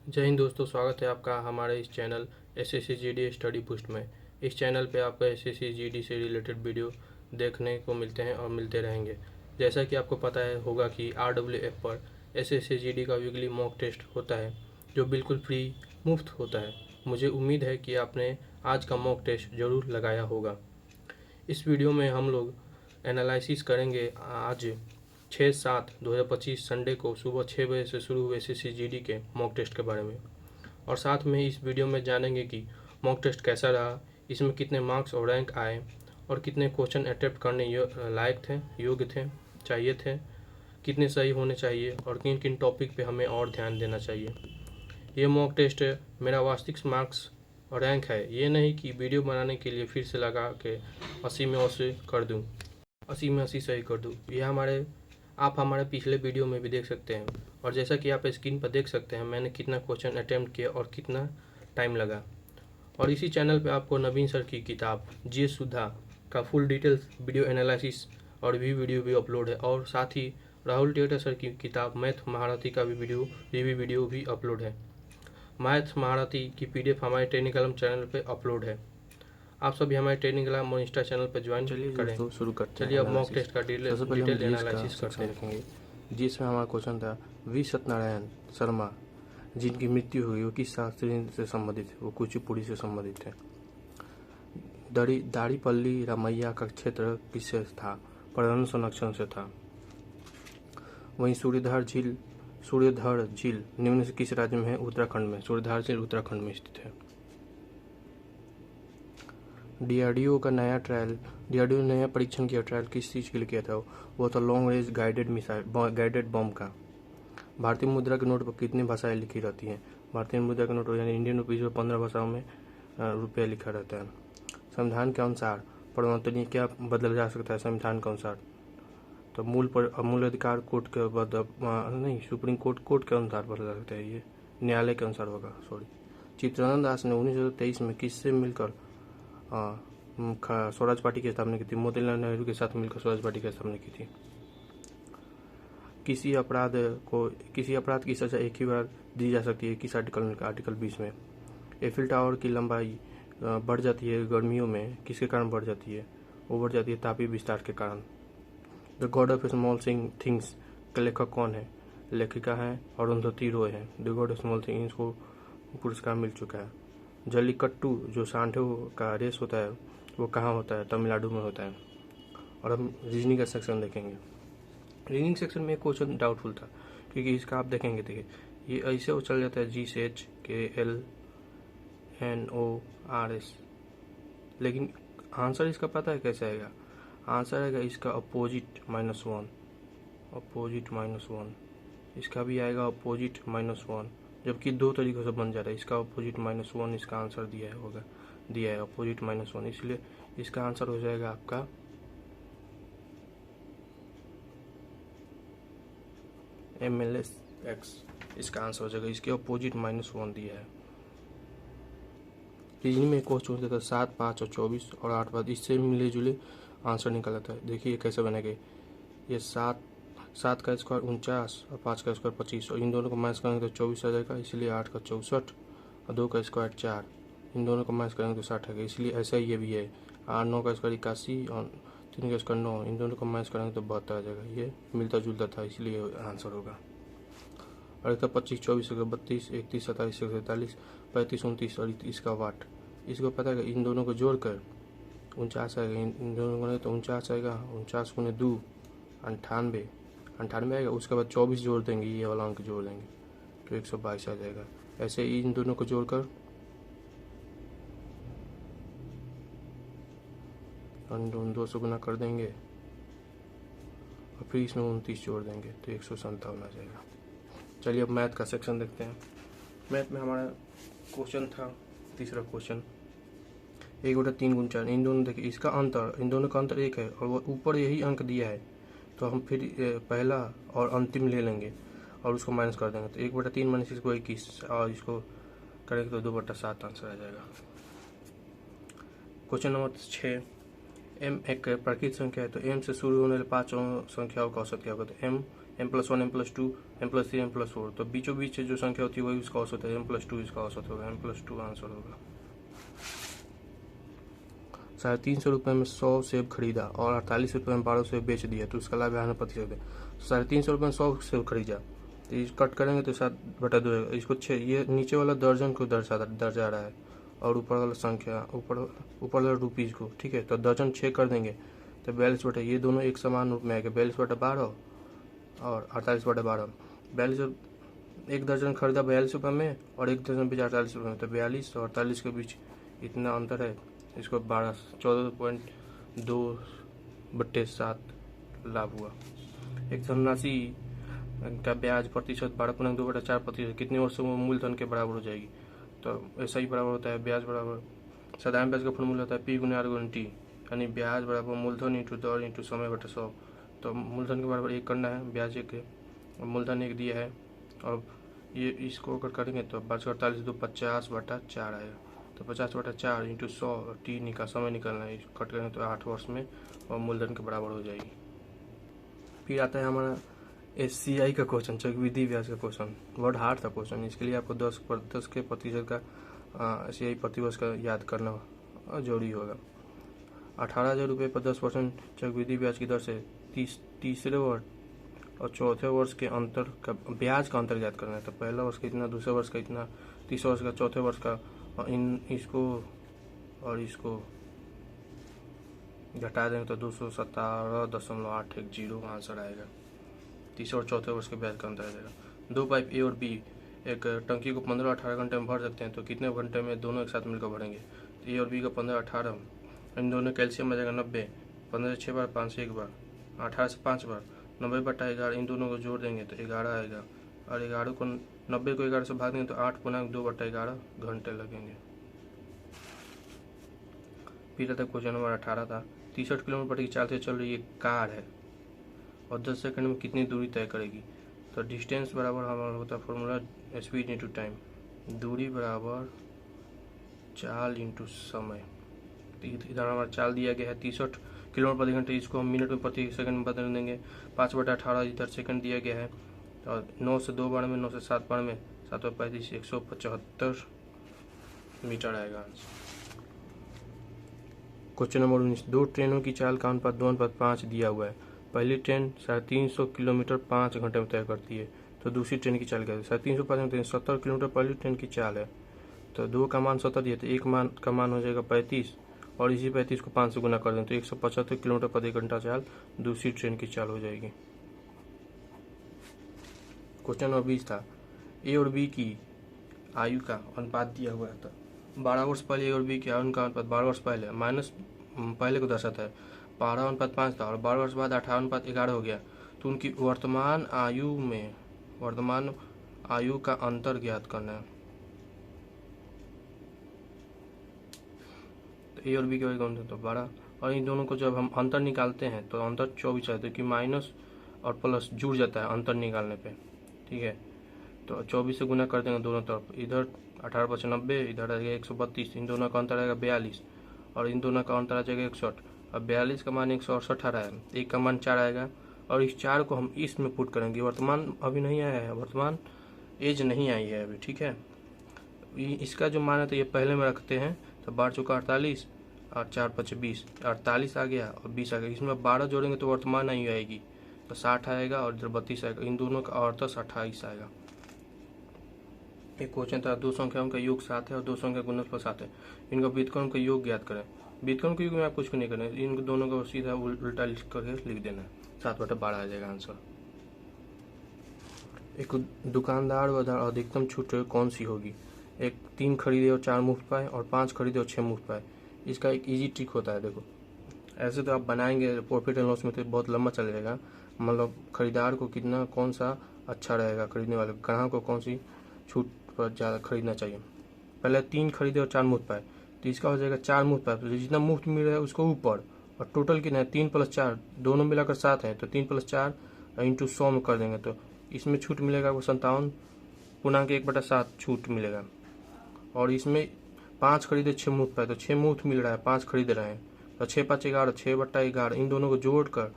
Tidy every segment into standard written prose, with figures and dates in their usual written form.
जय हिंद दोस्तों, स्वागत है आपका हमारे इस channel SSC GD study boost में। इस चैनल पे आपको एसएससी जीडी से रिलेटेड वीडियो देखने को मिलते हैं और मिलते रहेंगे। जैसा कि आपको पता है होगा कि RWF पर एसएससी जीडी का वीकली मॉक टेस्ट होता है जो बिल्कुल फ्री मुफ्त होता है। मुझे उम्मीद है कि आपने आज का मॉक टेस्ट ज़रूर लगाया होगा। इस वीडियो में हम लोग एनालिसिस करेंगे आज 6/7/2025 संडे को सुबह 6 बजे से शुरू हुए एसएससी जीडी के मॉक टेस्ट के बारे में, और साथ में इस वीडियो में जानेंगे कि मॉक टेस्ट कैसा रहा, इसमें कितने मार्क्स और रैंक आए और कितने क्वेश्चन अटेम्प्ट करने लायक थे, योग्य थे, चाहिए थे, कितने सही होने चाहिए और किन किन टॉपिक पे हमें और ध्यान देना चाहिए। ये मॉक टेस्ट मेरा वास्तविक मार्क्स और रैंक है, ये नहीं कि वीडियो बनाने के लिए फिर से लगा के 80 में 80 कर दूँ, 80 में 80 सही कर दूँ। ये आप हमारे पिछले वीडियो में भी देख सकते हैं, और जैसा कि आप स्क्रीन पर देख सकते हैं मैंने कितना क्वेश्चन अटेम्प्ट किया और कितना टाइम लगा। और इसी चैनल पे आपको नवीन सर की किताब जीएस सुधा का फुल डिटेल्स वीडियो एनालिसिस और वीडियो भी अपलोड है, और साथ ही राहुल टियोटा सर की किताब मैथ महारथी का भी वीडियो भी अपलोड है। मैथ महारथी की पीडीएफ हमारे टेक्निकल चैनल पे अपलोड है। आप सभी हमारे ट्रेनिंग इंस्टा चैनल पर ज्वाइन करें। दोस्तों शुरू करते हैं। चलिए अब मॉक टेस्ट का डिटेल एनालिसिस करते हैं। देखेंगे जिसमें हमारा क्वेश्चन था वी सत्यनारायण शर्मा जिनकी मृत्यु हुई वो किस शास्त्री से संबंधित है? वो कुचिपुड़ी से संबंधित है। दाड़ीपल्ली रामैया का क्षेत्र किससे था? पर्यावरण संरक्षण से था। वहीं सूर्यधर झील निम्न से किस राज्य में है? उत्तराखंड में। सूर्यधर झील उत्तराखंड में स्थित है। डीआरडीओ ने नया परीक्षण किया। ट्रायल किस चीज़ के लिए किया था? वो था लॉन्ग रेंज गाइडेड बम का। भारतीय मुद्रा के नोट पर कितनी भाषाएं लिखी रहती हैं? भारतीय मुद्रा के नोट यानी इंडियन रुपीज पर 15 भाषाओं में रुपया लिखा रहता है। संविधान के अनुसार परिवर्तनीय क्या बदला जा सकता है? संविधान के अनुसार तो मूल अधिकार कोर्ट के सुप्रीम कोर्ट के अनुसार बदला जा सकता है। ये न्यायालय के अनुसार होगा। चित्तरंजन दास ने 1923 में किससे मिलकर स्वराज पार्टी की स्थापना की थी? मोतीलाल नेहरू के साथ मिलकर स्वराज पार्टी की स्थापना की थी। किसी अपराध की सजा एक ही बार दी जा सकती है? किस आर्टिकल 20 में। एफिल टावर की लंबाई बढ़ जाती है गर्मियों में, किसके कारण बढ़ जाती है? वो बढ़ जाती है तापीय विस्तार के कारण। The God of small things का लेखक कौन है? लेखिका है अरुंधति रॉय है। The God of small things को पुरस्कार मिल चुका है। जल्लीकट्टू जो सांडों का रेस होता है वो कहाँ होता है? तमिलनाडु में होता है। और हम रीजनिंग का सेक्शन देखेंगे। रीजनिंग सेक्शन में क्वेश्चन डाउटफुल था क्योंकि इसका आप देखेंगे, देखिए ये ऐसे वो चल जाता है GHKLNORS, लेकिन आंसर इसका पता है कैसे आएगा? आंसर आएगा इसका अपोजिट -1, इसका भी आएगा अपोजिट -1, जबकि दो तरीकों से बन जाता है। इसका अपोजिट -1 इसका आंसर दिया है अपोजिट -1, इसलिए इसका आंसर हो जाएगा आपका MLSX, इसका आंसर हो जाएगा। इसके अपोजिट -1 दिया है। रीजनिंग में क्वेश्चन होता था 7, 5 और 24 और 8 बाद, इससे मिले जुले आंसर निकल आता है। देखिए कैसे बनेगा। ये 7 का स्क्वायर 49 और 5 का स्क्वायर 25, और इन दोनों को मैच करेंगे तो 24 आ जाएगा, इसलिए 8 का 64 और 2 का स्क्वायर 4, इन दोनों को मैच करेंगे तो 60 आएगा, इसलिए ऐसा ही ये भी है। 8, 9 का स्क्वायर 81 और 3 का स्क्वायर 9, इन दोनों को मैच करेंगे तो 72 आ जाएगा। ये मिलता जुलता था, इसलिए आंसर होगा। और इसका 25, 24, 32, 31, 27, 43, 35, 29 और इसका वाट। इसको पता है इन दोनों को जोड़कर 49 आएगा। इन दोनों को नहीं तो 49 आएगा। 49 गुने 2 98 आएगा। उसके बाद 24 जोड़ देंगे, ये वाला अंक जोड़ देंगे तो 122 आ जाएगा। ऐसे ही इन दोनों को जोड़कर इन दोनों 2 से गुना कर देंगे और फिर इसमें 29 जोड़ देंगे तो 157 आ जाएगा। चलिए अब मैथ का सेक्शन देखते हैं। मैथ में हमारा क्वेश्चन था तीसरा क्वेश्चन 1/3 × 4। इन दोनों देखिए इसका अंतर, इन दोनों का अंतर 1 है और वो ऊपर यही अंक दिया है, तो हम फिर पहला और अंतिम ले लेंगे और उसको माइनस कर देंगे तो 1/3 माइनस इसको 21 और इसको करेंगे तो 2/7 आंसर आ जाएगा। क्वेश्चन नंबर 6, m एक प्राकृतिक संख्या है तो m से शुरू होने वाले 5 संख्याओं का औसत क्या होगा? तो m m+1 m+2 m+3 m+4, तो बीचों बीच जो संख्या होती है वही उसका औसत होता है, m+2 इसका औसत होगा, m+2 आंसर होगा। 350 रुपये में 100 सेब खरीदा और 48 रुपये में 12 सेब बेच दिया तो उसका लाभ 92% है। 350 रुपये में 100 सेब खरीदा तो इस कट करेंगे तो 7/2 रहेगा, इसको 6, ये नीचे वाला दर्जन को दर्जा रहा है और ऊपर वाला संख्या ऊपर वाला रुपीज़ को, ठीक है। तो दर्जन 6 कर देंगे तो 42 ये दोनों एक समान रूप में आएगा, 42/12 और 48/12। 42 एक दर्जन खरीदा 42 रुपये में और एक दर्जन बेचा 48 रुपये में, तो 42 और 48 के बीच इतना अंतर है, इसको 14.2/7 लाभ हुआ। एक धनराशि का ब्याज प्रतिशत 12.2/4% कितने वर्षों में मूलधन के बराबर हो जाएगी, तो ऐसा ही बराबर होता है ब्याज बराबर साधारण ब्याज का फॉर्मूला होता है P × R × T, यानी ब्याज बराबर मूलधन इंटू दर इंटू समय/100। तो मूलधन के बराबर 1 करना है, ब्याज 1 है और मूलधन 1 दिया है, और ये इसको अगर करेंगे तो 48 × 2 50/4 आएगा, तो 50/4 इंटू 100 T समय निकालना है, कट करेंगे तो 8 वर्ष में और मूलधन के बराबर हो जाएगी। फिर आता है हमारा SCI का क्वेश्चन, चक्रवृद्धि ब्याज का क्वेश्चन। वर्ड हार्ड था क्वेश्चन, इसके लिए आपको 10% का SCI प्रतिवर्ष का याद करना जरूरी होगा। 18,000 रुपये पर 10% चक्रवृद्धि ब्याज की दर से तीसरे वर्ष और चौथे वर्ष के अंतर का ब्याज का अंतर याद करना है। तो पहला वर्ष का इतना, दूसरे वर्ष का इतना, तीसरे वर्ष का, चौथे वर्ष का, और इसको घटा देंगे तो 217.810 आंसर आएगा। तीसरे और चौथे वर्ष के ब्याज का अंतर आ जाएगा। 2 पाइप A और B एक टंकी को 15-18 घंटे में भर सकते हैं, तो कितने घंटे में दोनों एक साथ मिलकर भरेंगे, तो A और B का 15-18, इन दोनों कैल्शियम आ जाएगा 90, 15 से 6 बार, 5 से 1 बार, 18 से 5 बार, 90/11, इन दोनों को जोड़ देंगे तो 11 आएगा, और 11 को 90 को 11 से भाग देंगे तो 8×2/11 घंटे लगेंगे। फिर आता क्वेश्चन नंबर 18 था, 63 किलोमीटर प्रति चाल से चल रही एक कार है और 10 सेकंड में कितनी दूरी तय करेगी, तो डिस्टेंस बराबर हमारा होता है फॉर्मूला स्पीड इंटू टाइम, दूरी बराबर चाल इंटू समय। इधर हमारा चाल दिया गया है 63 किलोमीटर प्रति घंटे, इसको हम मिनट में प्रति सेकंड में बदल देंगे। 5/18 इधर सेकंड दिया गया है, और 9 से 2 बार में, 9 से 7 बार में, 7/35 175 मीटर आएगा आंसर। क्वेश्चन नंबर 19, 2 ट्रेनों की चाल का अनुपात 2:5 दिया हुआ है। पहली ट्रेन 350 किलोमीटर 5 घंटे में तय करती है, तो दूसरी ट्रेन की चाल क्या है, 350 70 किलोमीटर पहली ट्रेन की चाल है, तो 2 का मान 70 दिया, तो 1 मान का मान हो जाएगा 35, और इसी 35 को 5 से गुना कर दें तो 175 किलोमीटर प्रति घंटा चाल दूसरी ट्रेन की चाल हो जाएगी। क्वेश्चन नंबर 20 था, A और B की आयु का अनुपात दिया हुआ है, तो 12 वर्ष पहले A और B की आयु का अनुपात 12 वर्ष पहले माइनस पहले को दर्शाता है, 12:5 था, और 12 वर्ष बाद 18:11 हो गया, तो उनकी वर्तमान आयु का अंतर ज्ञात करना है। तो A और B के वजह तो 12, और इन दोनों को जब हम अंतर निकालते हैं तो अंतर 24 है, तो कि माइनस और प्लस जुड़ जाता है अंतर निकालने पे, ठीक है। तो 24 से गुना कर देंगे दोनों तरफ, इधर 18/90, इधर आ जाएगा 132, इन दोनों का अंतर आएगा 42, और इन दोनों का अंतर आ जाएगा 61। अब 42 का मान 168 आ रहा है, 1 का मान 4 आएगा, और इस 4 को हम इसमें पुट करेंगे। वर्तमान अभी नहीं आया है, वर्तमान एज नहीं आई है अभी, ठीक है। इसका जो मान है तो ये पहले में रखते हैं, तो 12 चौका 48 और 4×5 20, 48 आ गया और 20 आ गया, इसमें 12 जोड़ेंगे तो वर्तमान आयु आएगी, तो 60 आएगा, और इधर 32 आएगा, इन दोनों का और 28 आएगा। एक क्वेश्चन था, 2 संख्याओं का योग 7 है और 2 संख्या गुणनफल 7 है, इनका व्युत्क्रम का योग ज्ञात करें। व्युत्क्रम के योग में आप कुछ नहीं करें, इन दोनों को सीधा उल्टा लिख करके लिख देना, 7/12 आ जाएगा आंसर। एक दुकानदार बाजार अधिकतम छूट कौन सी होगी, एक 3 खरीदे और 4 मुफ्त पाए, और 5 खरीदे और 6 मुफ्त पाए। इसका एक इजी ट्रिक होता है, देखो ऐसे तो आप बनाएंगे प्रॉफिट एंड लॉस में तो बहुत लंबा चल जाएगा, मतलब खरीदार को कितना कौन सा अच्छा रहेगा, खरीदने वाले ग्राहक को कौन सी छूट पर ज़्यादा खरीदना चाहिए। पहले 3 खरीदे और 4 मुफ्त पाए, तो इसका हो जाएगा 4 मुफ्त पाए, तो जितना मुफ्त मिल रहा है उसको ऊपर, और टोटल कितना है 3 + 4 दोनों मिलाकर 7 है, तो 3 + 4 इंटू 100 में कर देंगे, तो इसमें छूट मिलेगा वो 57.1/7 छूट मिलेगा। और इसमें 5 खरीदे 6 मुफ्त पाए, तो 6 मुफ्त मिल रहा है, 5 खरीद रहे हैं, तो 6×5 11, 6/11, इन दोनों को जोड़ कर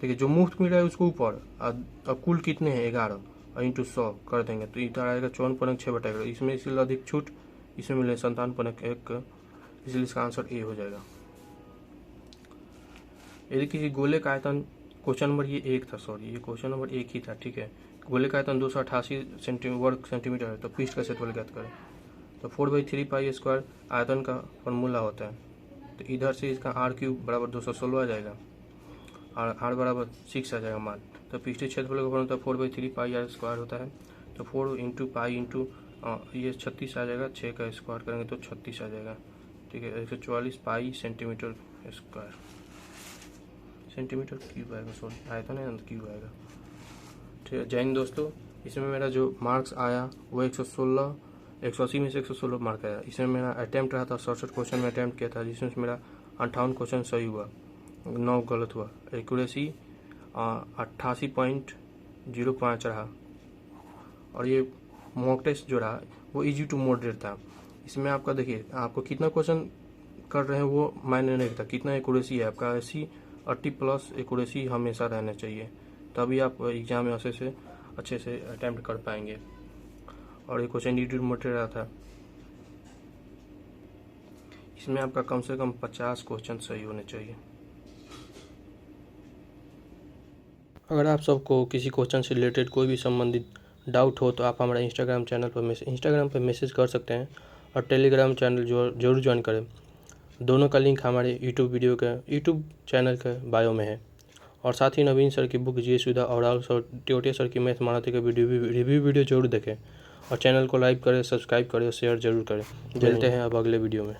देखिए जो मुफ्त मिल रहा है उसको ऊपर, अब कुल कितने हैं 11 और इंटू 100 कर देंगे तो इधर आएगा 54.6/11। इसमें इसलिए अधिक छूट, इसमें मिले 57.1, इसलिए इसका आंसर ए हो जाएगा। यदि किसी गोले का आयतन, क्वेश्चन नंबर ये 1 था, सॉरी ये क्वेश्चन नंबर 1 ही था, ठीक है। गोले का आयतन 288 वर्ग सेंटीमीटर है तो पृष्ठ का क्षेत्रफल ज्ञात करें। तो 4/3π² आयतन का फॉर्मूला होता है, तो इधर से इसका r³ बराबर 216 आ जाएगा और r बराबर 6 आ जाएगा मान। तो पृष्ठीय क्षेत्रफल का फॉर्मूला 4/3πr² होता है, तो 4 इंटू पाई इंटू ये 36 आ जाएगा, 6 का स्क्वायर करेंगे तो 36 आ जाएगा, ठीक है। 144 पाई सेंटीमीटर स्क्वायर, सेंटीमीटर क्यूब आएगा, सॉरी आयतन है ना क्यूब आएगा, ठीक है। जय हिंद दोस्तों, इसमें मेरा जो मार्क्स आया वो 116, 180 में से 116 मार्क आया। इसमें मेरा अटैम्प्ट रहा था 67 क्वेश्चन में अटैम्प्ट किया था, जिसमें मेरा 58 क्वेश्चन सही हुआ, 9 गलत हुआ। एक्यूरेसी 88.05 रहा। और ये मॉक टेस्ट जो रहा वो इजी टू मॉडरेट था। इसमें आपका देखिए आपको कितना क्वेश्चन कर रहे हैं वो मायने नहीं रखता, कितना एक्यूरेसी है आपका। 80+ एक्यूरेसी हमेशा रहना चाहिए, तभी आप एग्जाम में अच्छे से अटैम्प्ट कर पाएंगे। और ये क्वेश्चन इजी टू मॉडरेट रहा था, इसमें आपका कम से कम 50 क्वेश्चन सही होने चाहिए। अगर आप सबको किसी क्वेश्चन से रिलेटेड कोई भी संबंधित डाउट हो तो आप हमारे इंस्टाग्राम पर मैसेज कर सकते हैं, और टेलीग्राम चैनल जरूर ज्वाइन करें। दोनों का लिंक हमारे यूट्यूब चैनल के बायो में है। और साथ ही नवीन सर की बुक जी सुधा और राहुल सर टियोटिया सर की मैथ मानवता के रिव्यू वीडियो जरूर देखें, और चैनल को लाइक करें, सब्सक्राइब करें और शेयर जरूर करें। मिलते हैं अब अगले वीडियो में।